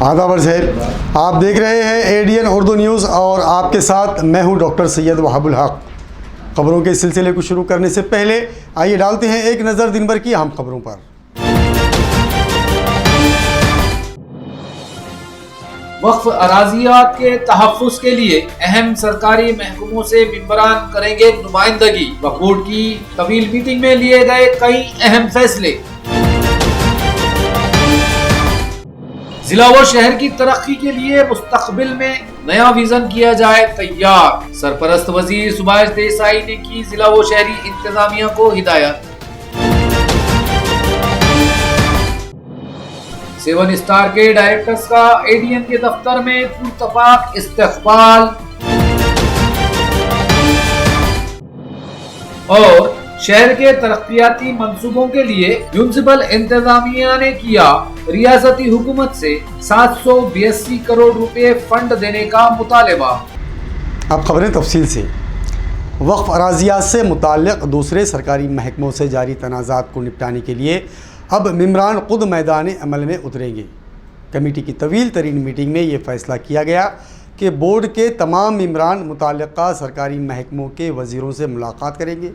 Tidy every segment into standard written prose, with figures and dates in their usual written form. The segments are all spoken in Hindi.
आदाब है, आप देख रहे हैं एडीएन उर्दू न्यूज़ और आपके साथ मैं हूं डॉक्टर सैयद वहाबुल हक। खबरों के सिलसिले को शुरू करने से पहले आइए डालते हैं एक नज़र दिन भर की अहम खबरों पर। वक्फ अराज़ियात के तहफ़्फ़ुज़ के लिए अहम सरकारी महकमों से मेंबरान करेंगे नुमाइंदगी। वक्फ बोर्ड की तवील मीटिंग में लिए गए कई अहम फैसले। जिला व शहर की तरक्की के लिए मुस्तकबिल में नया विजन किया जाए तैयार। सरपरस्त वजीर सुभाष देसाई ने की जिला व शहरी इंतजामिया को हिदायत। 7 स्टार के डायरेक्टर्स का एडीएन के दफ्तर में पुरतफाक इस्तकबाल। और शहर के तरक्याती मंसूबों के लिए म्युनिसिपल इंतजामिया ने किया रियासती हुकूमत से 782 करोड़ रुपए फंड देने का मुतालबा। अब खबरें तफसील से। वक्फ अराज़ियात से मुताल्लिक़ दूसरे सरकारी महकमों से जारी तनाज़ात को निपटाने के लिए अब मेंबरान खुद मैदान अमल में उतरेंगे। कमेटी की तवील तरीन मीटिंग में ये फ़ैसला किया गया कि बोर्ड के तमाम मेंबरान मुताल्लिक़ा सरकारी महकमों के वज़ीरों से मुलाकात करेंगे।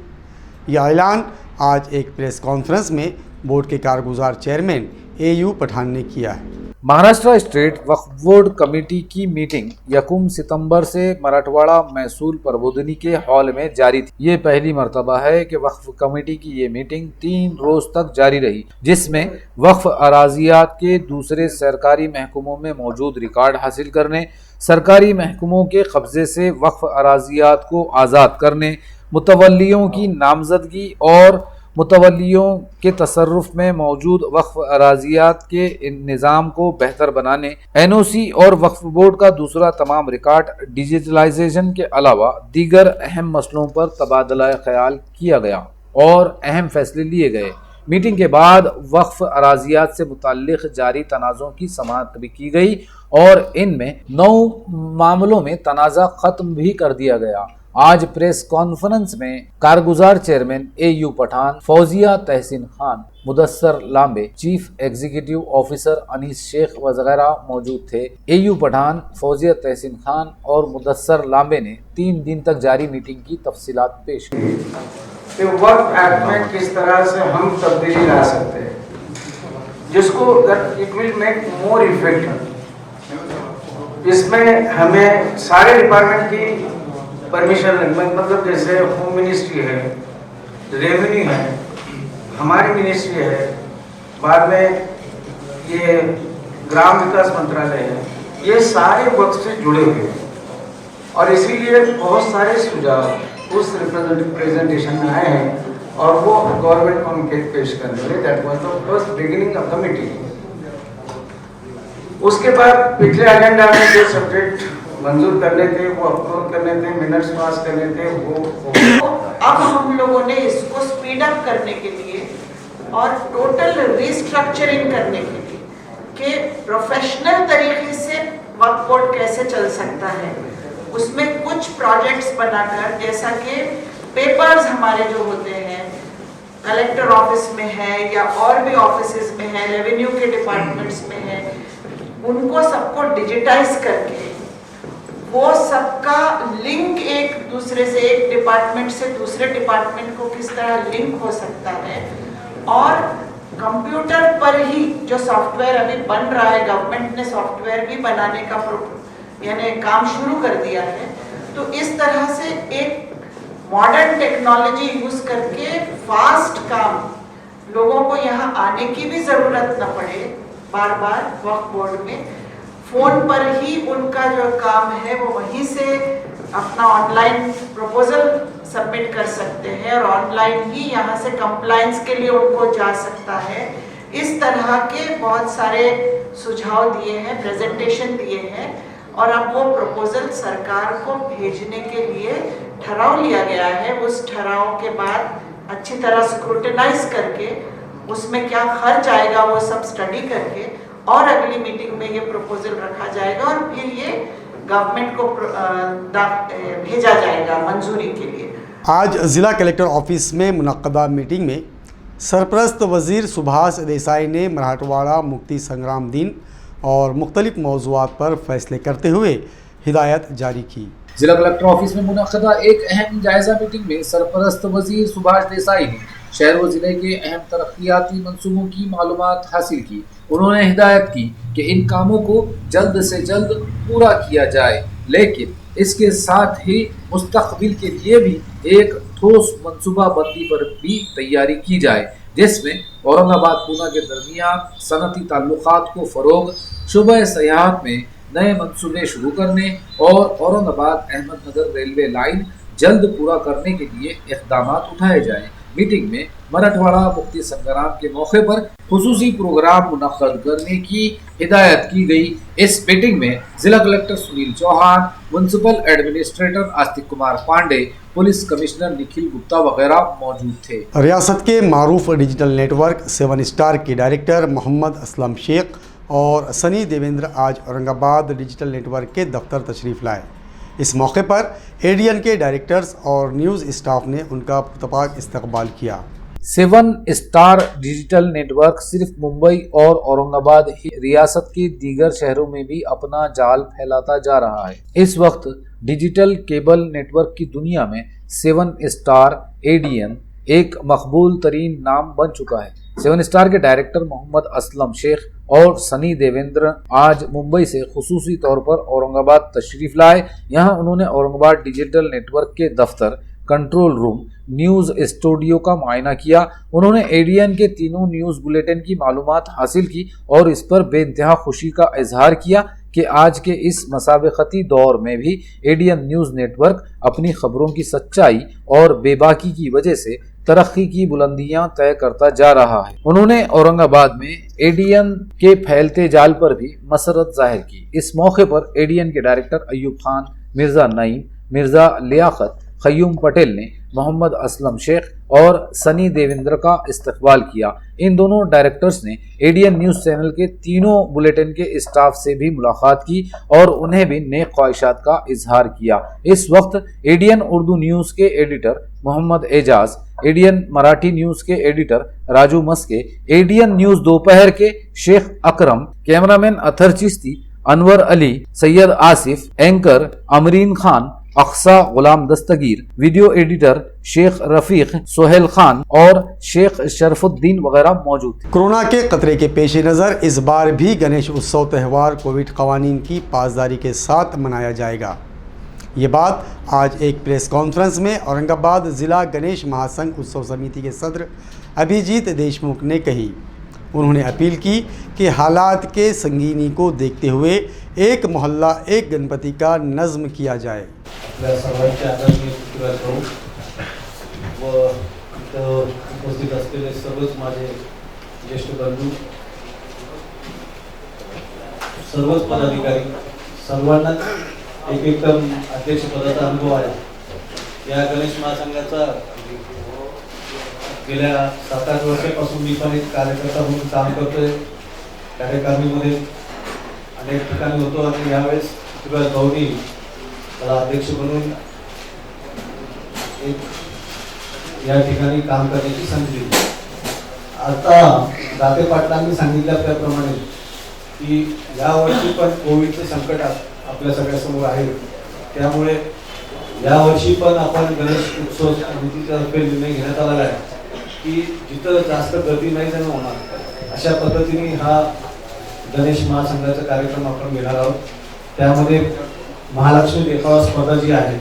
यह ऐलान आज एक प्रेस कॉन्फ्रेंस में बोर्ड के कारगुजार चेयरमैन AU पठान ने किया है। महाराष्ट्र स्टेट वक्फ बोर्ड कमेटी की मीटिंग 1 सितंबर से मराठवाड़ा महसूल प्रबोधनी के हॉल में जारी थी। ये पहली मर्तबा है कि वक्फ कमेटी की ये मीटिंग 3 रोज तक जारी रही, जिसमें वक्फ अराज़ियात के दूसरे सरकारी महकमों में मौजूद रिकॉर्ड हासिल करने, सरकारी महकमों के कब्जे से वक्फ अराज़ियात को आज़ाद करने, मुतवल्लियों की नामजदगी और मुतवल्लियों के तसर्रुफ में मौजूद वक्फ अराज़ियात के निज़ाम को बेहतर बनाने, NOC और वक्फ बोर्ड का दूसरा तमाम रिकॉर्ड डिजिटलाइजेशन के अलावा दीगर अहम मसलों पर तबादला ख्याल किया गया और अहम फैसले लिए गए। मीटिंग के बाद वक्फ अराज़ियात से मुताल्लिक़ जारी तनाज़ों की समाअत भी की गई और इनमें 9 मामलों में तनाज़ा ख़त्म भी कर दिया गया। आज प्रेस कॉन्फ्रेंस में कारगुजार chairman AU Pathan, Fauzia Tahseen Khan, Mudassar Lambe, chief executive officer Anees Shaikh वगैरह मौजूद थे। AU पठान, फौजिया तहसीन खान और मुदस्सर लांबे ने 3 दिन तक जारी मीटिंग की तफसीलात पेश की। तो वक्फ एक्ट में किस तरह से हम तब्दीली ला सकते हैं, जिसको it will make more effective. इसमें हमें सारे डिपार्टमेंट की परमिशन, मतलब जैसे होम मिनिस्ट्री है, रेवेन्यू है, हमारी मिनिस्ट्री है, बाद में ये ग्राम विकास मंत्रालय है, ये सारे वक्त से जुड़े हुए हैं और इसीलिए बहुत सारे सुझाव उस प्रेजेंटेशन में आए हैं और वो गवर्नमेंट को उनके पेश करने लगे। That was the first beginning of the meeting. उसके बाद पिछले एजेंडा में जो सब्जेक्ट मंजूर करने थे, वो अप्रूव करने थे, मिनट्स पास करने थे, वो अब हम लोगों ने इसको स्पीड अप करने के लिए और टोटल रिस्ट्रक्चरिंग करने के लिए कि प्रोफेशनल तरीके से वक्फ बोर्ड कैसे चल सकता है, उसमें कुछ प्रोजेक्ट्स बनाकर, जैसा कि पेपर्स हमारे जो होते हैं कलेक्टर ऑफिस में है या और भी ऑफिसेज में है, रेवेन्यू के डिपार्टमेंट्स में है, उनको सबको डिजिटाइज करके वो सबका लिंक एक दूसरे से, एक डिपार्टमेंट से दूसरे डिपार्टमेंट को किस तरह लिंक हो सकता है और कंप्यूटर पर ही जो सॉफ्टवेयर अभी बन रहा है, गवर्नमेंट ने सॉफ्टवेयर भी बनाने का यानी काम शुरू कर दिया है। तो इस तरह से एक मॉडर्न टेक्नोलॉजी यूज करके फास्ट काम, लोगों को यहाँ आने की भी जरूरत न पड़े बार बार वक्फ बोर्ड में, फोन पर ही उनका जो काम है वो वहीं से अपना ऑनलाइन प्रपोजल सबमिट कर सकते हैं और ऑनलाइन ही यहाँ से कंप्लायंस के लिए उनको जा सकता है। इस तरह के बहुत सारे सुझाव दिए हैं, प्रेजेंटेशन दिए हैं और अब वो प्रपोजल सरकार को भेजने के लिए ठहराव लिया गया है। उस ठहराव के बाद अच्छी तरह स्क्रूटिनाइज करके उसमें क्या खर्च आएगा वो सब स्टडी करके और अगली मीटिंग में ये प्रपोजल रखा जाएगा और फिर ये गवर्नमेंट को भेजा जाएगा मंजूरी के लिए। आज ज़िला कलेक्टर ऑफिस में मुनक्कदा मीटिंग में सरपरस्त वज़ीर सुभाष देसाई ने मराठवाड़ा मुक्ति संग्राम दिन और मुख्तलिफ मौज़ूआत पर फैसले करते हुए हिदायत जारी की। जिला कलेक्टर ऑफिस में मुनक़दा एक अहम जायजा मीटिंग में सरपरस्त वजीर सुभाष देसाई ने शहर व जिले के अहम तरक्याती मंसूबों की मालूमात हासिल की। उन्होंने हिदायत की कि इन कामों को जल्द से जल्द पूरा किया जाए, लेकिन इसके साथ ही मुस्तक़बिल के लिए भी एक ठोस मंसूबा बंदी पर भी तैयारी की जाए, जिसमें औरंगाबाद पूना के दरमियान सनती ताल्लुकात को फ़रोग, शुबह सयाहत में नए मंसूबे शुरू करने और औरंगाबाद अहमदनगर रेलवे लाइन जल्द पूरा करने के लिए इक़दाम उठाए जाएं। मीटिंग में मराठवाड़ा मुक्ति संग्राम के मौके पर खुसूसी प्रोग्राम मुनक़्क़द करने की हिदायत की गई। इस मीटिंग में जिला collector Sunil Chauhan, municipal administrator Astik Kumar Pandey, police commissioner Nikhil Gupta वगैरह मौजूद थे। रियासत के मारूफ डिजिटल नेटवर्क 7 स्टार के डायरेक्टर मोहम्मद असलम शेख और सनी देवेंद्र आज औरंगाबाद डिजिटल नेटवर्क के दफ्तर तशरीफ़ लाए। इस मौके पर एडीएन के डायरेक्टर्स और न्यूज़ स्टाफ ने उनका पुरतपाक इस्तकबाल किया। 7 स्टार डिजिटल नेटवर्क सिर्फ मुंबई और औरंगाबाद ही रियासत के दीगर शहरों में भी अपना जाल फैलाता जा रहा है। इस वक्त डिजिटल केबल नेटवर्क की दुनिया में 7 स्टार एडीएन एक मकबूल तरीन नाम बन चुका है। 7 स्टार के डायरेक्टर मोहम्मद असलम शेख और सनी देवेंद्र आज मुंबई से खुसूसी तौर पर औरंगाबाद तशरीफ लाए। यहाँ उन्होंने औरंगाबाद डिजिटल नेटवर्क के दफ्तर, कंट्रोल रूम, न्यूज़ स्टूडियो का मुआयना किया। उन्होंने एडीएन के तीनों न्यूज़ बुलेटिन की मालूमात हासिल की और इस पर बेइंतहा खुशी का इजहार किया कि आज के इस मसाबकती दौर में भी एडीएन न्यूज़ नेटवर्क अपनी खबरों की सच्चाई और बेबाकी की वजह से तरक्की की बुलंदियां तय करता जा रहा है। उन्होंने औरंगाबाद में एडीएन के फैलते जाल पर भी मसरत जाहिर की। इस मौके पर एडीएन के डायरेक्टर अयूब खान, मिर्जा नईम, मिर्जा लियाकत, खयूम पटेल ने मोहम्मद असलम शेख और सनी देवेंद्र का इस्तकबाल किया। इन दोनों डायरेक्टर्स ने एडीएन न्यूज़ चैनल के तीनों बुलेटिन के स्टाफ से भी मुलाकात की और उन्हें भी नेक ख्वाहिशात का इजहार किया। इस वक्त एडीएन उर्दू न्यूज़ के editor Mohammed Ejaz, ADN Marathi news के editor Raju Maske, ADN news दोपहर के Sheikh Akram, cameraman Athar Chishti, Anwar Ali, Syed Asif, anchor Amreen Khan, Aqsa Ghulam Dastagir, video editor Sheikh Rafiq, Sohail Khan और शेख शरफुद्दीन वगैरह मौजूद थे। कोरोना के खतरे के पेश नज़र इस बार भी गणेश उत्सव त्यौहार कोविड कवानीन की पासदारी के साथ मनाया जाएगा। ये बात आज एक प्रेस कॉन्फ्रेंस में औरंगाबाद ज़िला गणेश महासंघ उत्सव समिति के सदर अभिजीत देशमुख ने कही। उन्होंने अपील की कि हालात के संगीनी को देखते हुए एक मोहल्ला एक गणपति का नज़्म किया जाए। आपल्या सर्वांच्या आदरणीय पृथ्वीराज भाऊ व इथं उपस्थित असलेले सर्वच माझे ज्येष्ठ बंधू, सर्वच पदाधिकारी, सर्वांना एक एकदम अध्यक्षपदाचा अनुभव आहे। या गणेश महासंघाचा गेल्या 7-8 वर्षापासून मी पण एक कार्यकर्ता म्हणून काम करतोय। कार्यकारिणीमध्ये अनेक ठिकाणी होतो आणि यावेळेस पृथ्वीराज भाऊनी मला अध्यक्ष म्हणून एक या ठिकाणी काम करण्याची संधी दिली। आता दाते पाटलांनी सांगितल्याप्रमाणे की यावर्षी पण कोविडचे संकट आपल्या सगळ्यासमोर आहे, त्यामुळे यावर्षी पण आपण गणेश उत्सव समितीतर्फे निर्णय घेण्यात आला आहे की जिथं जास्त गर्दी नाही जण होणार अशा पद्धतीने हा गणेश महासंघाचा कार्यक्रम आपण घेणार आहोत। त्यामध्ये महालक्ष्मी देखावा स्पर्धा जी आहे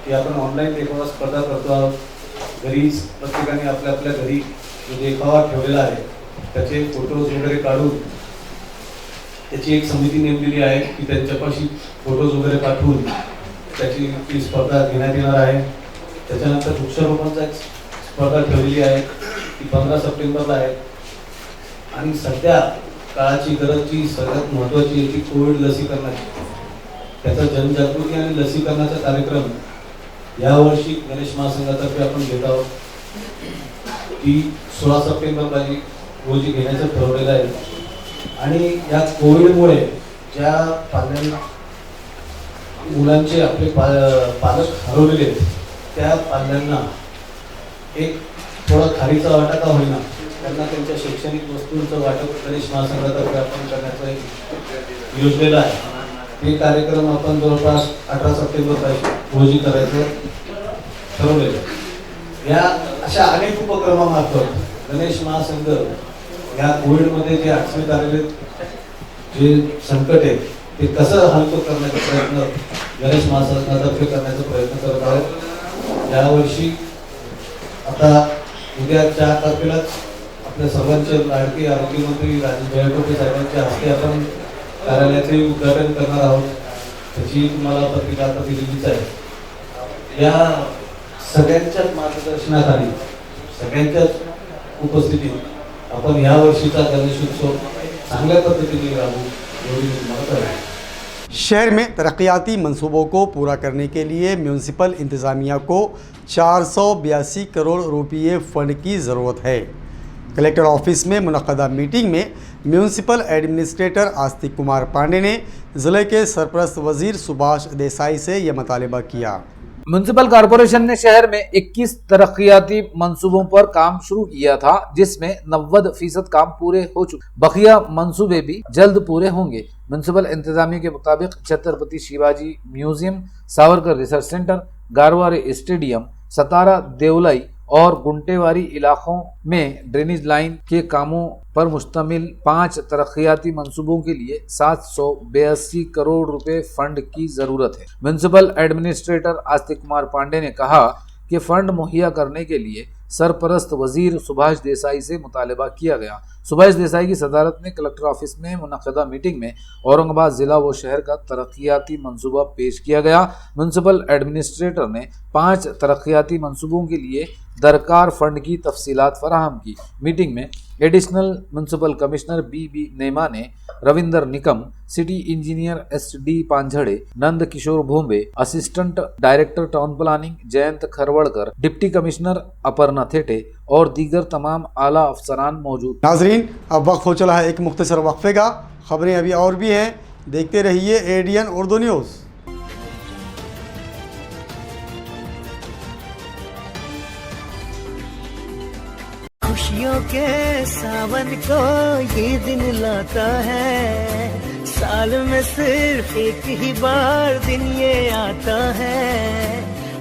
ती आपण ऑनलाईन देखावा स्पर्धा करतो आहोत। घरी प्रत्येकाने आपल्या आपल्या घरी जो देखावा ठेवलेला आहे त्याचे फोटोज वगैरे काढून त्याची एक समिती नेमलेली आहे की त्यांच्यापाशी फोटोज वगैरे पाठवून त्याची ती स्पर्धा घेण्यात येणार आहे। त्याच्यानंतर वृक्षारोपणचा एक स्पर्धा ठेवलेली आहे ती 15 सप्टेंबरला आहे। आणि सध्या काळाची गरज जी सगळ्यात महत्त्वाची आहे ती कोविड लसीकरणाची, त्याचा जनजागृती आणि लसीकरणाचा कार्यक्रम यावर्षी गणेश महासंघातर्फे आपण घेत आहोत। ती 16 सप्टेंबरला रोजी घेण्याचं ठरवलेलं आहे। आणि या कोविडमुळे ज्या पाल्यांना मुलांचे आपले पालक हरवलेले आहेत त्या पाल्यांना एक थोडा खारीचा वाटा का होईना त्यांना त्यांच्या शैक्षणिक वस्तूंचं वाटप गणेश महासंघातर्फे आपण करण्याचं एक योजलेलं आहे. हे कार्यक्रम आपण जवळपास 18 सप्टेंबर रोजी करायचं ठरवलेलं आहे. या अशा अनेक उपक्रमामार्फत गणेश महासंघ या कोविडमध्ये जे अडचणीत आलेले जे संकट आहे ते कसं हलकं करण्याचा प्रयत्न गणेश महासंघातर्फे करण्याचा प्रयत्न करत आहोत. यावर्षी आता उद्या 4 तारखेलाच आपल्या सर्वांचे लाडके आरोग्यमंत्री राजेश जयटोपे साहेबांच्या हस्ते आपण कार्यालयाचे उद्घाटन करणार आहोत. त्याची तुम्हाला पत्रिका आता दिलेलीच आहे. या सगळ्यांच्याच मार्गदर्शनाखाली सगळ्यांच्याच उपस्थितीत आपण या वर्षीचा गणेशोत्सव चांगल्या पद्धतीने राबवू एवढी तुम्हाला कळेल. शहर में तरक्याती मंसूबों को पूरा करने के लिए म्यूनसिपल इंतज़ामिया को 482 करोड़ रुपये फ़ंड की ज़रूरत है. कलेक्टर ऑफिस में मुनक़दा मीटिंग में म्यूनसिपल एडमिनिस्ट्रेटर आस्तिक कुमार पांडे ने ज़िले के सरपरस्त वज़ीर सुभाष देसाई से यह मुतालिबा किया. म्युनिसिपल कॉरपोरेशन ने शहर में 21 तरक्याती मंसूबों पर काम शुरू किया था, जिसमें 90% काम पूरे हो चुके. बकिया मंसूबे भी जल्द पूरे होंगे. म्युनिसिपल इंतजामिया के मुताबिक Chhatrapati Shivaji museum, Savarkar research centre, Garware stadium, Satara Deolai और गुंटेवारी इलाकों में ड्रेनेज लाइन के कामों पर मुश्तमिल 5 तरक्याती मंसूबों के लिए 782 करोड़ रुपए फंड की जरूरत है. म्युनिसिपल एडमिनिस्ट्रेटर आस्तिक कुमार पांडे ने कहा कि फंड मुहैया करने के लिए सरपरस्त वजीर सुभाष देसाई से मुतालिबा किया गया. सुभाष देसाई की सदारत में कलेक्टर ऑफिस में मुनक़दा मीटिंग में औरंगाबाद जिला व शहर का तरक्याती मंसूबा पेश किया गया. म्युनिसिपल एडमिनिस्ट्रेटर ने 5 तरक्याती मंसूबों के लिए दरकार फंड की तफसीलात फराहम की. मीटिंग में additional municipal commissioner B Nema ने Ravinder Nikam, city engineer SD Panjhade, Nand Kishore Bhombe, assistant director town planning Jayant Kharwadkar, deputy commissioner Aparna Thete और दीगर तमाम आला अफसरान मौजूद. नाजरीन, अब वक्त हो चला है एक मुख्तसर वक्फे का. खबरें अभी और भी हैं, देखते रहिए ADN उर्दू न्यूज़. खुशियों के सावन को ये दिन लाता है, साल में सिर्फ एक ही बार दिन ये आता है.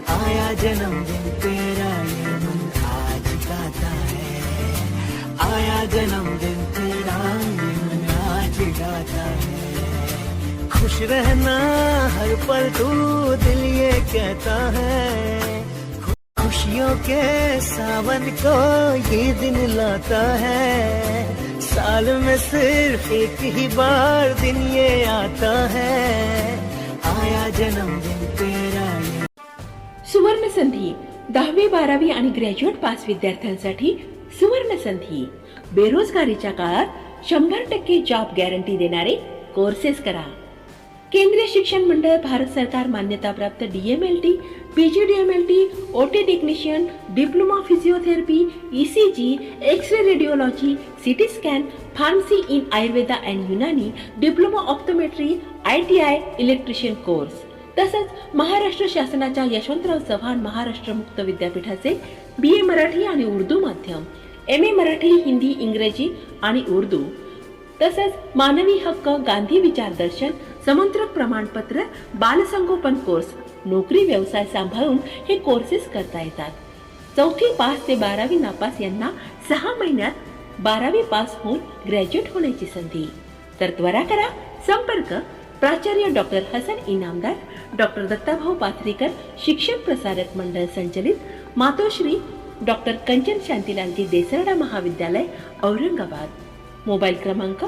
आया जन्मदिन तेरा ये मन आज गाता है, आया जन्मदिन तेरा ये मन आज गाता है. खुश रहना हर पल तू दिल ये कहता है. खुशियों के सावन को ये दिन लाता है, साल में सिर्फ एक ही बार दिन ये आता है. आया जन्मदिन तेरा ये. सुवर्ण संधी 10वी 12वी आणि ग्रॅज्युएट पास विद्यार्थ्यांसाठी सुवर्ण संधी. बेरोजगारीच्या काळात 100% जॉब गॅरंटी देणारे कोर्सेस करा. केंद्रीय शिक्षण मंडळ, भारत सरकार मान्यताप्राप्त DMLT, PGDMLT, OT technician, diploma physiotherapy, ECG, x ray radiology, CT scan, pharmacy in Ayurveda and Unani, diploma optometry, ITI electrician course. तसंच महाराष्ट्र शासनाच्या यशवंतराव चव्हाण महाराष्ट्र मुक्त विद्यापीठाचे BA मराठी आणि उर्दू माध्यम, MA मराठी, हिंदी, इंग्रजी आणि उर्दू, तसंच मानवी हक्क, गांधी विचारदर्शन, समंत्रक प्रमाणपत्र, बालसंगोपन कोर्स, नोकरी व्यवसाय सांभाळून हे कोर्सेस करता येतात. 4थी पास ते 12वी नापास यांना 6 महिन्यात 12वी पास होऊन ग्रॅज्युएट होण्याची संधी. तर त्वरा करा. संपर्क प्राचार्य डॉक्टर हसन इनामदार, डॉक्टर दत्ताभाऊ पाथरीकर, शिक्षण प्रसारक मंडळ संचलित, मातोश्री डॉक्टर कंचन शांतीलालजी देसरडा महाविद्यालय, औरंगाबाद. मोबाईल क्रमांक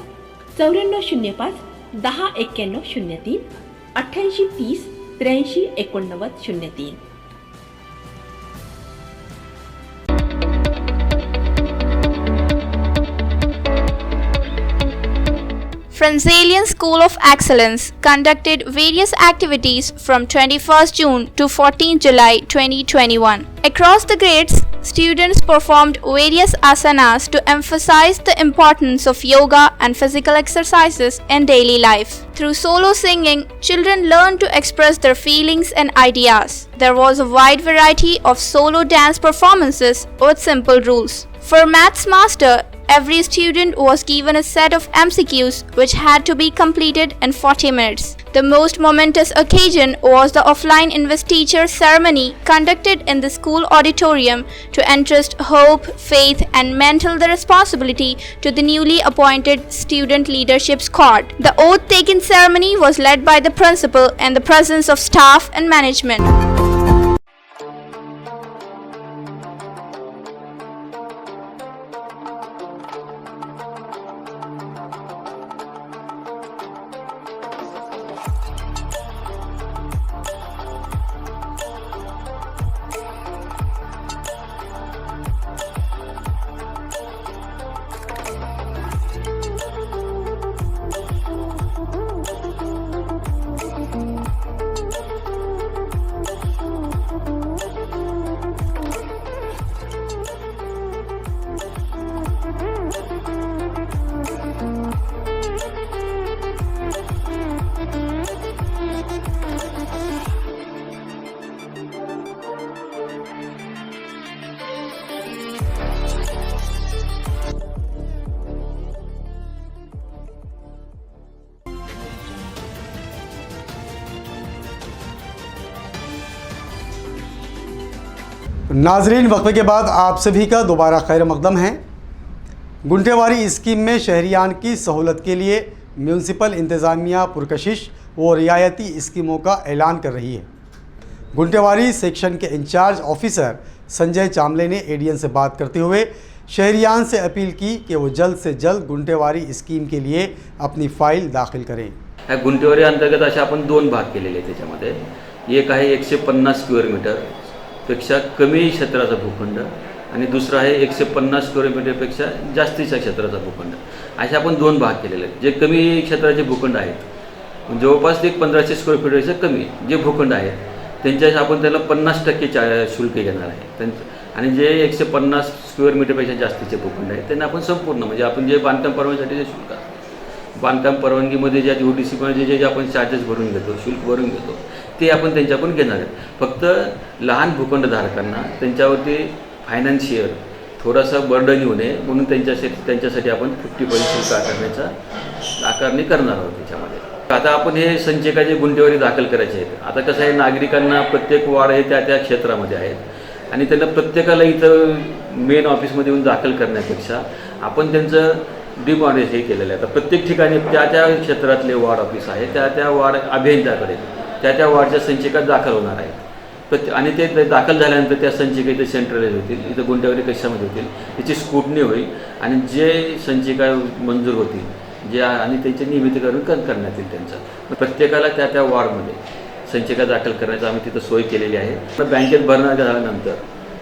9405 10 91 03 88 30 83 89 03. Franzelian School of Excellence conducted various activities from 21st June to 14 July 2021. Across the grades, students performed various asanas to emphasize the importance of yoga and physical exercises in daily life. Through solo singing, children learned to express their feelings and ideas. There was a wide variety of solo dance performances with simple rules. For Maths Master, every student was given a set of MCQs which had to be completed in 40 minutes. The most momentous occasion was the offline investiture ceremony conducted in the school auditorium to entrust hope, faith, and mental the responsibility to the newly appointed student leadership squad. The oath-taking ceremony was led by the principal in the presence of staff and management. नाजरीन, वक्फे के बाद आप सभी का दोबारा खैर मकदम है। गुंटेवारी स्कीम में शहरियान की सहूलत के लिए म्यूनसिपल इंतज़ामिया पुरकशिश व रियायती स्कीमों का ऐलान कर रही है। गुंटेवारी सेक्शन के इंचार्ज ऑफिसर संजय चामले ने एडीएन से बात करते हुए शहरियान से अपील की कि वो जल्द से जल्द गुंटेवारी स्कीम के लिए अपनी फाइल दाखिल करें। गुंटेवारी अंतर्गत असे आपण 2 भाग केलेले आहेत। त्याच्यामध्ये एक आहे 150 स्क्वेअर मीटर पेक्षा कमी क्षेत्राचा भूखंड आणि दुसरा आहे 150 स्क्वेअर मीटरपेक्षा जास्तीच्या क्षेत्राचा भूखंड, असे आपण 2 भाग केलेले आहेत। जे कमी क्षेत्राचे भूखंड आहेत, जवळपास 1500 स्क्वेअर फीटपेक्षा कमी जे भूखंड आहेत त्यांच्यास आपण त्याला 50% शुल्क घेणार आहे। आणि जे 150 स्क्वेअर मीटरपेक्षा जास्तीचे भूखंड आहेत त्यांना आपण संपूर्ण म्हणजे आपण जे बांधकाम परवानगीसाठी जे शुल्क आहे, बांधकाम परवानगीमध्ये ज्या ODC जे आपण चार्जेस भरून घेतो, शुल्क भरून घेतो, ते आपण त्यांच्याकडून घेणार आहेत। फक्त लहान भूखंडधारकांना त्यांच्यावरती फायनान्शियल थोडासा बर्डन येऊ नये म्हणून त्यांच्यासाठी आपण 50% शुल्क आकारणी करणार आहोत। त्याच्यामध्ये आता आपण हे संचयकाचे गुंटेवारी दाखल करायचे आहेत। आता कसं आहे, नागरिकांना प्रत्येक वार्ड हे त्या क्षेत्रामध्ये आहेत आणि त्यांना प्रत्येकाला इथं मेन ऑफिसमध्ये येऊन दाखल करण्यापेक्षा आपण त्यांचं डिमॉडेस हे केलेलं आहे। आता प्रत्येक ठिकाणी त्या क्षेत्रातले वार्ड ऑफिस आहे, त्या वार्ड अभियंत्याकडे त्या वार्डच्या संचिका दाखल होणार आहेत। आणि ते दाखल झाल्यानंतर त्या संचिका इथे सेंट्रलाइज होतील, इथं गुंटेवारी कक्षामध्ये होतील, त्याची स्क्रुटनी होईल आणि जे संचिका मंजूर होतील जे आणि त्यांचे नियमितीकरण करण्यात येईल। त्यांचं प्रत्येकाला त्या वार्डमध्ये संचिका दाखल करण्याचं आम्ही तिथं सोय केलेली आहे। बँकेत भरणा झाल्यानंतर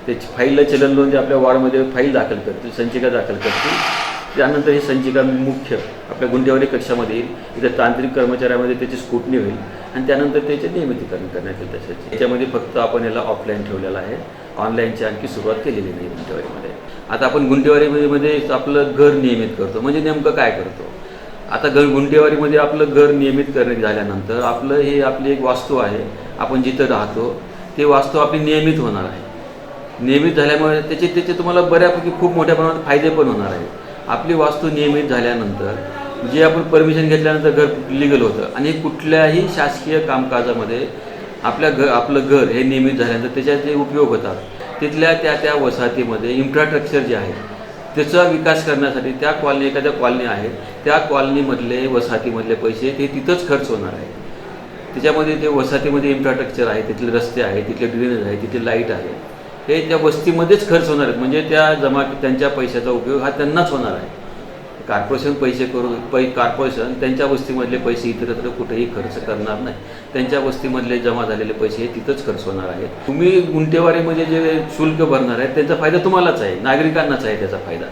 त्याची फाईलला चलन लोन जे आपल्या वार्डमध्ये फाईल दाखल करतील, संचिका दाखल करतील, त्यानंतर ही संचिका मुख्य आपल्या गुंटेवारी कक्षामध्ये येईल, इथं तांत्रिक कर्मचाऱ्यामध्ये त्याची स्क्रुटनी होईल आणि त्यानंतर त्याचे नियमितीकरण करण्यात येईल। तसेच याच्यामध्ये फक्त आपण याला ऑफलाईन ठेवलेलं आहे, ऑनलाईनची आणखी सुरुवात केलेली नाही गुंटेवारीमध्ये। आता आपण गुंटेवारीमध्ये आपलं घर नियमित करतो, म्हणजे नेमकं काय करतो? आता गुंटेवारीमध्ये आपलं घर नियमित करण्यात झाल्यानंतर आपली एक वास्तू आहे, आपण जिथं राहतो ते वास्तू आपली नियमित होणार आहे। नियमित झाल्यामुळे त्याचे तुम्हाला बऱ्यापैकी खूप मोठ्या प्रमाणात फायदे पण होणार आहेत। आपली वास्तू नियमित झाल्यानंतर जे आपण परमिशन घेतल्यानंतर घर लिगल होतं आणि कुठल्याही शासकीय कामकाजामध्ये आपलं घर हे नियमित झाल्यानंतर त्याच्यात जे उपयोग होतात तिथल्या त्या वसाहतीमध्ये इन्फ्रास्ट्रक्चर जे आहे त्याचा विकास करण्यासाठी त्या एखाद्या कॉलनी आहे त्या कॉलनीमधले वसाहतीमधले पैसे ते तिथंच खर्च होणार आहे। त्याच्यामध्ये ते वसाहतीमध्ये इन्फ्रास्ट्रक्चर आहे, तिथले रस्ते आहे, तिथले ड्रेनेज आहे, तिथले लाईट आहे, हे त्या वस्तीमध्येच खर्च होणार आहेत। म्हणजे त्यांच्या पैशाचा उपयोग हा त्यांनाच होणार आहे। कॉर्पोरेशन कॉर्पोरेशन त्यांच्या वस्तीमधले पैसे इतरत्र कुठेही खर्च करणार नाही, त्यांच्या वस्तीमधले जमा झालेले पैसे हे तिथंच खर्च होणार आहेत। तुम्ही गुंटेवारीमध्ये जे शुल्क भरणार आहे त्याचा फायदा तुम्हालाच आहे, नागरिकांनाच आहे त्याचा फायदा।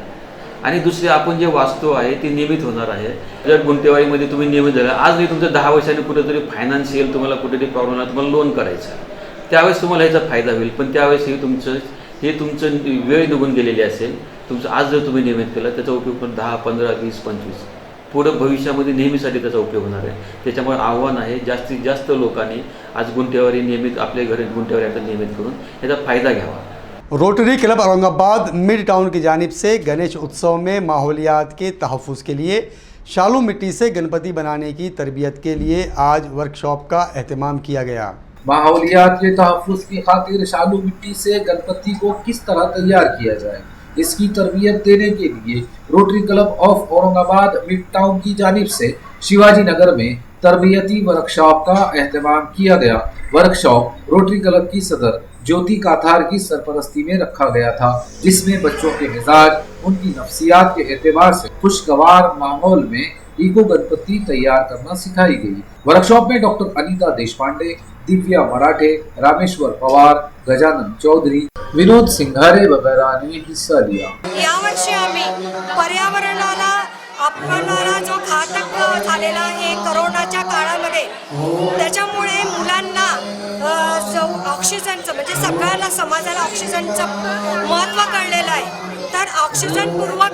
आणि दुसरी आपण जे वास्तू आहे ती नियमित होणार आहे। जर गुंटेवारीमध्ये तुम्ही नियमित झाला, आज नाही तुमचं 10 वर्षांनी कुठेतरी फायनान्शियल तुम्हाला कुठेतरी प्रॉब्लेम आला, तुम्हाला लोन करायचं, त्यावेळेस तुम्हाला याचा फायदा होईल। पण त्यावेळेस तुमचं वेळ निघून गेलेली असेल, तुमचं आज जर तुम्ही नियमित केलं त्याचा उपयोग पण 10, 15, 20, 25 पुढं भविष्यामध्ये नेहमीसाठी त्याचा उपयोग होणार आहे। त्याच्यामुळे आव्हान आहे जास्तीत जास्त लोकांनी आज गुंटेवारी नियमित आपल्या घरी गुंटेवारी आता नियमित करून याचा फायदा घ्यावा। Rotary club Aurangabad mid town की जानिब से गणेश उत्सव में माहौलियात के तहफ़्फ़ुज़ के लिए शालू मिट्टी से गणपति बनाने की तरबियत के लिए आज वर्कशॉप का एहतमाम किया गया। माहौलियात के तहफ़्फ़ुज़ की खातिर शालू मिट्टी से गणपति को किस तरह तैयार किया जाए, इसकी तरबियत देने के लिए rotary club of Aurangabad mid town की जानिब से शिवाजी नगर में तरबियती वर्कशॉप का एहतमाम किया गया। वर्कशॉप रोटरी क्लब की सदर ज्योति काथार की सरपरस्ती में रखा गया था, जिसमें बच्चों के मिजाज, उनकी नफ्सियात के एतबार से खुशगवार माहौल में इको गणपति तैयार करना सिखाई गई। वर्कशॉप में डॉक्टर अनीता देशपांडे, दिव्या मराठे, रामेश्वर पवार, गजानन चौधरी, विनोद सिंघारे वगैरह ने हिस्सा लिया। यावर्षी आम्ही पर्यावरणाला आपणाला जो घातक झालेला आहे कोरोनाच्या काळामध्ये, त्याच्यामुळे मुलांना ऑक्सिजनचं म्हणजे सगळ्यांना समाजाला ऑक्सिजनचं महत्त्व कळलेलं आहे, तर ऑक्सिजनपूर्वक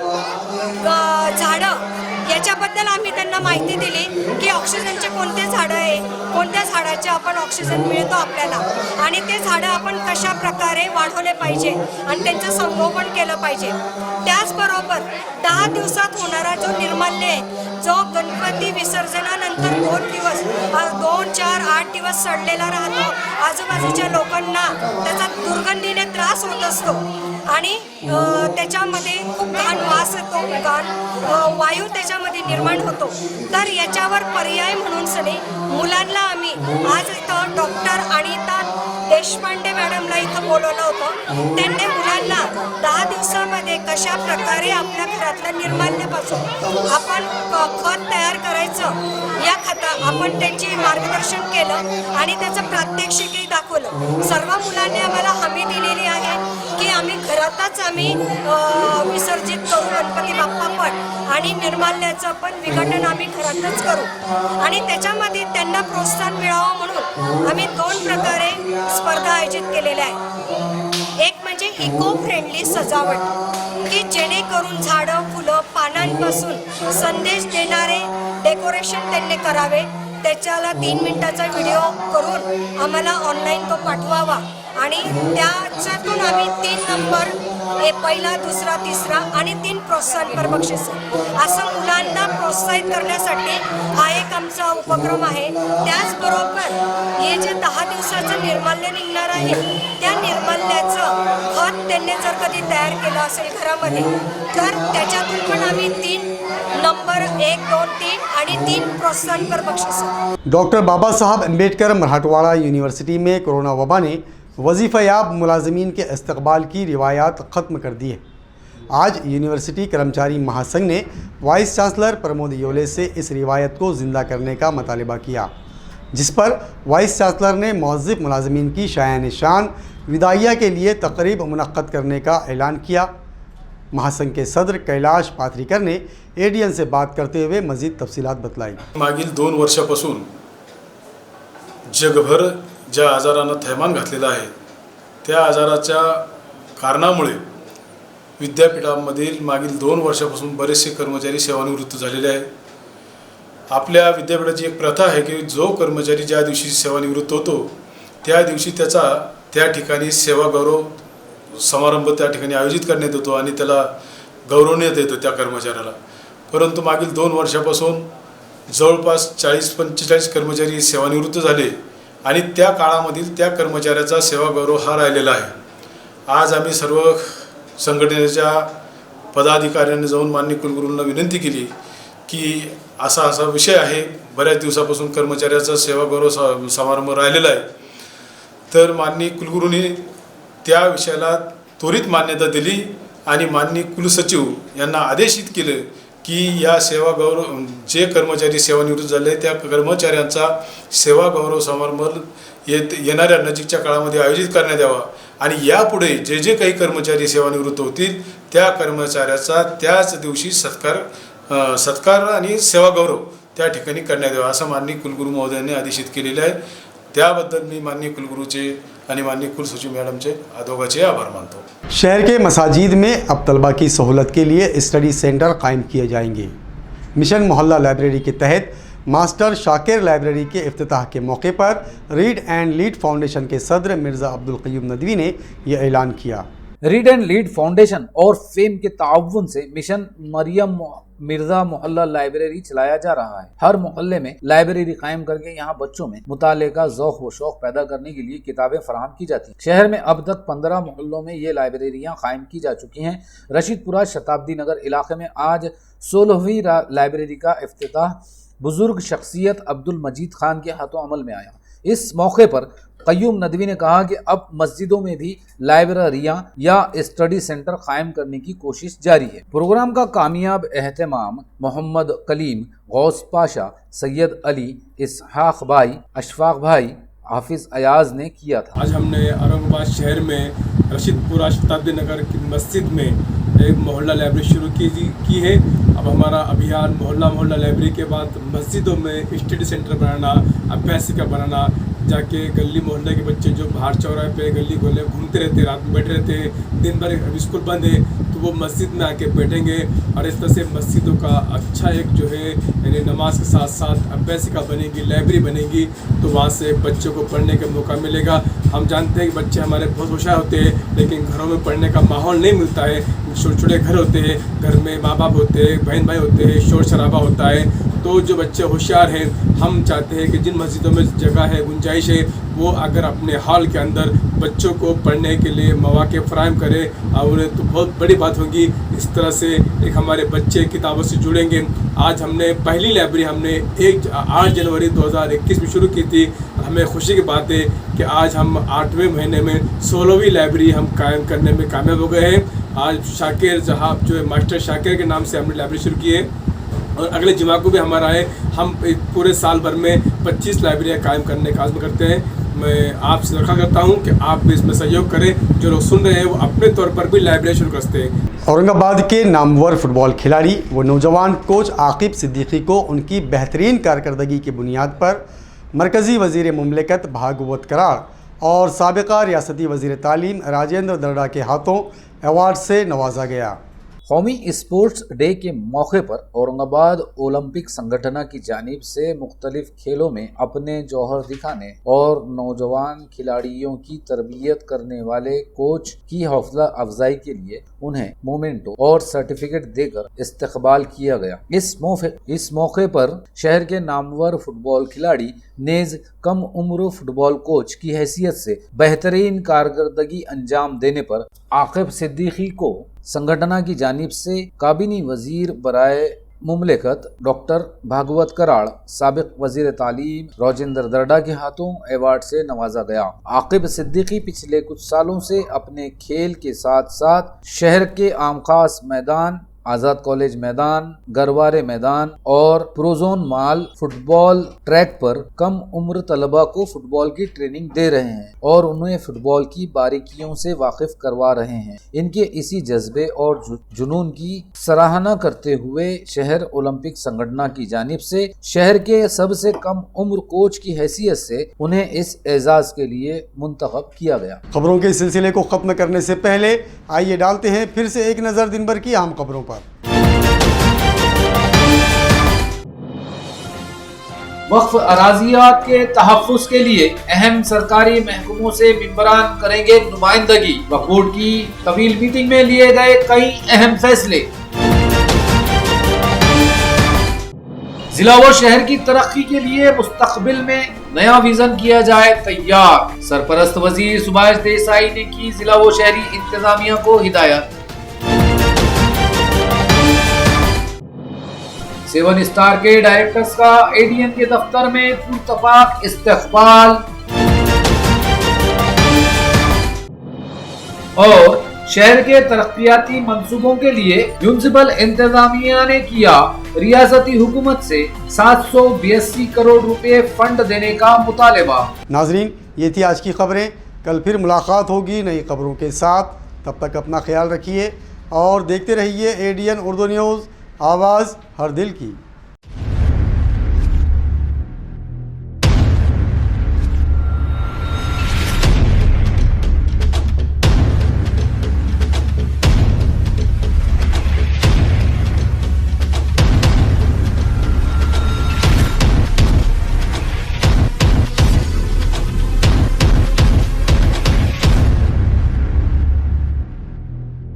झाडं याच्याबद्दल आम्ही त्यांना माहिती दिली की ऑक्सिजनचे कोणते झाडं आहे, कोणत्या झाडाचे आपण ऑक्सिजन मिळतो आपल्याला, आणि ते झाडं आपण कशा प्रकारे वाढवले पाहिजे आणि त्यांचं संगोपन केलं पाहिजे। त्याचबरोबर 10 दिवसात होणारा जो निर्माल्य आहे, जो गणपती विसर्जनानंतर 2, 4, 8 दिवस सडलेला राहतो, आजूबाजूच्या लोकांना त्याचा दुर्गंधीने त्रास होत असतो आणि त्याच्यामध्ये खूप घाण वास येतो, घाण वायू त्याच्यामध्ये निर्माण होतो। तर याच्यावर पर्याय म्हणून सनी मुलांना आम्ही आज इथं डॉक्टर अनिता देशपांडे मॅडमला इथं बोलवलं होतं। त्यांनी मुलांना 10 दिवसामध्ये कशा प्रकारे आपल्या घरातल्या निर्माल्यापासून आपण खत तयार करायचं, या खता आपण त्यांची मार्गदर्शन केलं आणि त्याचं प्रात्यक्षिकही दाखवलं। सर्व मुलांनी आम्हाला हमी दिलेली आहे की आम्ही घरातच आम्ही विसर्जित करू गणपती बाप्पा पण, आणि निर्माल्याचं पण विघटन आम्ही घरातच करू, आणि त्याच्यामध्ये त्यांना प्रोत्साहन मिळावं म्हणून आम्ही 2 प्रकारे स्पर्धा आयोजित केलेल्या आहेत। एक म्हणजे इको फ्रेंडली सजावट की जेणेकरून झाडं, फुलं, पानांपासून संदेश देणारे डेकोरेशन त्यांनी करावे। त्याच्याला 3 मिनिटाचा व्हिडिओ करून आम्हाला ऑनलाईन तो पाठवावा आणि त्याच्यातून आम्ही 3 नंबर, पहिला, दुसरा, तिसरा आणि 3 प्रोत्साहनपर बक्षीस असं मुलांना प्रोत्साहित करण्यासाठी हा एक आमचा उपक्रम आहे। त्याचबरोबर हे जे 10 दिवसाचं निर्माल्य निघणार आहे, त्या निर्माल्याचं खत त्यांनी जर कधी तयार केलं असेल घरामध्ये, तर त्याच्यातून पण आम्ही 3 नंबर 1, 2, 3 आणि 3 प्रोत्साहनपर बक्षीस। डॉक्टर बाबा साहब अम्बेडकर मराठवाड़ा यूनिवर्सिटी में कोरोना वबा ने वजीफ़ायाब मुलाजमीन के इस्तकबाल की रिवायात ख़त्म कर दी है। आज यूनिवर्सिटी कर्मचारी महासंघ ने वाइस चांसलर प्रमोद योले से इस रिवायत को ज़िंदा करने का मुतालबा किया, जिस पर वाइस चांसलर ने मौज़िफ़ मुलाजमीन की शायान शान विदाइया के लिए तकरीब मुनक्कद करने का ऐलान किया। महासंघ के सदर कैलाश पाथरीकर ने एडीएन से बात करते हुए मजीद तफसीलात बतलाई। मागील 2 वर्षापासून जगभर ज्या आजारानं थैमान घातलेलं आहे, त्या आजाराच्या कारणामुळे विद्यापीठामधील मागील 2 वर्षापासून बरेचसे कर्मचारी सेवानिवृत्त झालेले आहेत। आपल्या विद्यापीठाची एक प्रथा आहे की जो कर्मचारी ज्या दिवशी सेवानिवृत्त होतो त्या दिवशी त्याचा त्या ठिकाणी सेवा गौरव समारंभ त्या ठिकाणी आयोजित करण्यात येतो आणि त्याला गौरवण्यात येतं त्या कर्मचाऱ्याला। परंतु मागील 2 वर्षापासून जवळपास 40-45 कर्मचारी सेवानिवृत्त झाले आणि त्या काळामधील त्या कर्मचाऱ्याचा सेवा गौरव हा राहिलेला आहे। आज आम्ही सर्व संघटनेच्या पदाधिकाऱ्यांनी जाऊन माननीय कुलगुरूंना विनंती केली की असा विषय आहे, बऱ्याच दिवसापासून कर्मचाऱ्याचा सेवा गौरव समारंभ राहिलेला आहे, तर माननीय कुलगुरूंनी त्या विषयाला त्वरित मान्यता दिली आणि माननीय कुलसचिव यांना आदेशित केले की या सेवा गौरव जे कर्मचारी सेवानिवृत्त झाले त्या कर्मचाऱ्यांचा सेवा गौरव समारंभ येणाऱ्या नजीकच्या काळामध्ये आयोजित करण्यात यावा आणि यापुढे जे काही कर्मचारी सेवानिवृत्त होतील त्या कर्मचाऱ्याचा त्याच दिवशी सत्कार आणि सेवा गौरव त्या ठिकाणी करण्यात यावा असं माननीय कुलगुरू महोदयांनी आदेशित केलेले आहे। त्याबद्दल मी माननीय कुलगुरूचे आणि माननीय कुलसचिव मैडमचे दोघांचे आभार मानतो। शहर के मसाजिद में अब तलबा की सहूलत के लिए स्टडी सेंटर कायम किए जाएंगे। मिशन मोहल्ला लाइब्रेरी के तहत मास्टर शाकिर लाइब्रेरी के इफ्तिताह के मौके पर रीड एंड लीड फाउंडेशन के सदर मिर्ज़ा अब्दुल क़य्यूम नदवी ने यह ऐलान किया। रीड एंड लीड फाउंडेशन और फेम के ताउन से मिशन मरियम मिर्जा मोहल्ला लाइब्रेरी चलाया जा रहा है। हर मोहल्ले में लाइब्रेरी कायम करके यहाँ बच्चों में मुताले का ज़ौक़ व शौक़ पैदा करने के लिए किताबें फराहम की जाती हैं। शहर में अब तक 15 मोहल्लों में ये लाइब्रेरियाँ कायम की जा चुकी हैं। रशीदपुरा शताब्दी नगर इलाके में आज 16वीं लाइब्रेरी का इफ्तिताह बुजुर्ग शख्सियत अब्दुल मजीद खान के हाथों अमल में आया। इस मौके पर कय्यूम नदवी ने कहा कि अब मस्जिदों में भी लाइब्रेरियां या स्टडी सेंटर कायम करने की कोशिश जारी है। प्रोग्राम का कामयाब एहतमाम मोहम्मद कलीम, गौस पाशा, सैयद अली, इसहाक भाई, अशफाक भाई, हाफिज अयाज ने किया था। आज हमने औरंगाबाद शहर में रशीदपुरा शताब्दी नगर की मस्जिद में एक मोहल्ला लाइब्रेरी शुरू की है। अब हमारा अभियान मोहल्ला लाइब्रेरी के बाद मस्जिदों में स्टडी सेंटर बनाना, अभ्यासिका बनाना, जाके गली मोहल्ले के बच्चे जो बाहर चौराहे पे गली गोले घूमते रहते, रात में बैठे रहते, दिन भर अभी स्कूल बंद है तो वो मस्जिद में आके बैठेंगे और इस तरह से मस्जिदों का अच्छा एक जो है यानी नमाज के साथ साथ अभ्यासिका बनेगी, लाइब्रेरी बनेगी, तो वहाँ से बच्चों को पढ़ने का मौका मिलेगा। हम जानते हैं कि बच्चे हमारे बहुत होशियार होते हैं लेकिन घरों में पढ़ने का माहौल नहीं मिलता है। छोटे छोटे घर होते हैं, घर में माँ बाप होते हैं, बहन भाई होते हैं, शोर शराबा होता है। तो जो बच्चे होशियार हैं, हम चाहते हैं कि जिन मस्जिदों में जगह है, गुंजाइश है, वो अगर अपने हॉल के अंदर बच्चों को पढ़ने के लिए मौके फराहम करें और उन्हें तो बहुत बड़ी बात होगी। इस तरह से एक हमारे बच्चे किताबों से जुड़ेंगे। आज हमने पहली लाइब्रेरी हमने 8 जनवरी 2021 में शुरू की थी। हमें खुशी की बात है कि आज हम 8वें महीने में 16वीं लाइब्रेरी हम कायम करने में कामयाब हो गए हैं। आज शाकिर साहब जो है मास्टर शाकिर के नाम से हमने लाइब्रेरी शुरू की है और अगले जुमा को भी हमारा है। हम पूरे साल भर में 25 लाइब्रेरियाँ कायम करने का आज़म करते हैं। मैं आपसे दरख्वास्त करता हूँ कि आप भी इसमें सहयोग करें। जो लोग सुन रहे हैं वो अपने तौर पर भी लाइब्रेरी शुरू कर सकते हैं। औरंगाबाद के नामवर फुटबॉल खिलाड़ी व नौजवान कोच आकिब सिद्दीकी को उनकी बेहतरीन कारकर्दगी की बुनियाद पर मरकज़ी वज़ीर मुमलिकत भागवत करार और साबिक़ा रियासती वज़ीर तालीम राजेंद्र दर्डा के हाथों अवार्ड से नवाजा गया। कौमी स्पोर्ट्स डे के मौके पर औरंगाबाद ओलंपिक संगठन की जानिब से मुख्तलिफ खेलों में अपने जौहर दिखाने और नौजवान खिलाड़ियों की तरबियत करने वाले कोच की हौसला अफजाई के लिए उन्हें मोमेंटो और सर्टिफिकेट देकर इस्तकबाल किया गया। इस मौके पर शहर के नामवर फुटबॉल खिलाड़ी नेज कम उम्र फुटबॉल कोच की हैसियत से बेहतरीन कारकर्दगी अंजाम देने पर आकिब सिद्दीकी को संगठन की जानिब से काबिनी वजीर बराए मुमलिकत डॉक्टर भागवत कराड़, साबिक वजीर तालीम राजेंद्र दर्डा के हाथों अवार्ड से नवाजा गया। आकिब सिद्दीकी पिछले कुछ सालों से अपने खेल के साथ साथ शहर के आम खास मैदान, आज़ाद कॉलेज मैदान, गरवारे मैदान और प्रोजोन माल फुटबॉल ट्रैक पर कम उम्र तलबा को फुटबॉल की ट्रेनिंग दे रहे हैं और उन्हें फुटबॉल की बारीकियों से वाकिफ करवा रहे हैं। इनके इसी जज्बे और जुनून की सराहना करते हुए शहर ओलंपिक संगठन की जानिब से शहर के सबसे कम उम्र कोच की हैसियत से उन्हें इस एजाज के लिए मुंतखब किया गया। खबरों के सिलसिले को खत्म करने से पहले आइए डालते हैं फिर से एक नज़र दिन भर की अहम खबरों पर। वक्फ अराजियात के तहफ़्फ़ुज़ के लिए अहम सरकारी महकमों से मेंबरान करेंगे नुमाइंदगी। वक्फ बोर्ड की तवील मीटिंग में लिए गए कई अहम फैसले। जिला व शहर की तरक्की के लिए मुस्तकबिल में नया विजन किया जाए तैयार। सरपरस्त वजीर सुभाष देसाई ने की जिला व शहरी इंतजामिया को हिदायत। 7 स्टार के डायरेक्टर्स का एडीएम के दफ्तर में पुरतफाक इस्तकबाल। और शहर के तरक्याती मंसूबों के लिए म्युनिसिपल इंतजामिया ने किया रियासती हुकूमत से 782 करोड़ रुपए फंड देने का मुतालबा। नाजरीन, ये थी आज की खबरें। कल फिर मुलाकात होगी नई खबरों के साथ। तब तक अपना ख्याल रखिए और देखते रहिए ADN उर्दू न्यूज़, आवाज़ हर दिल की।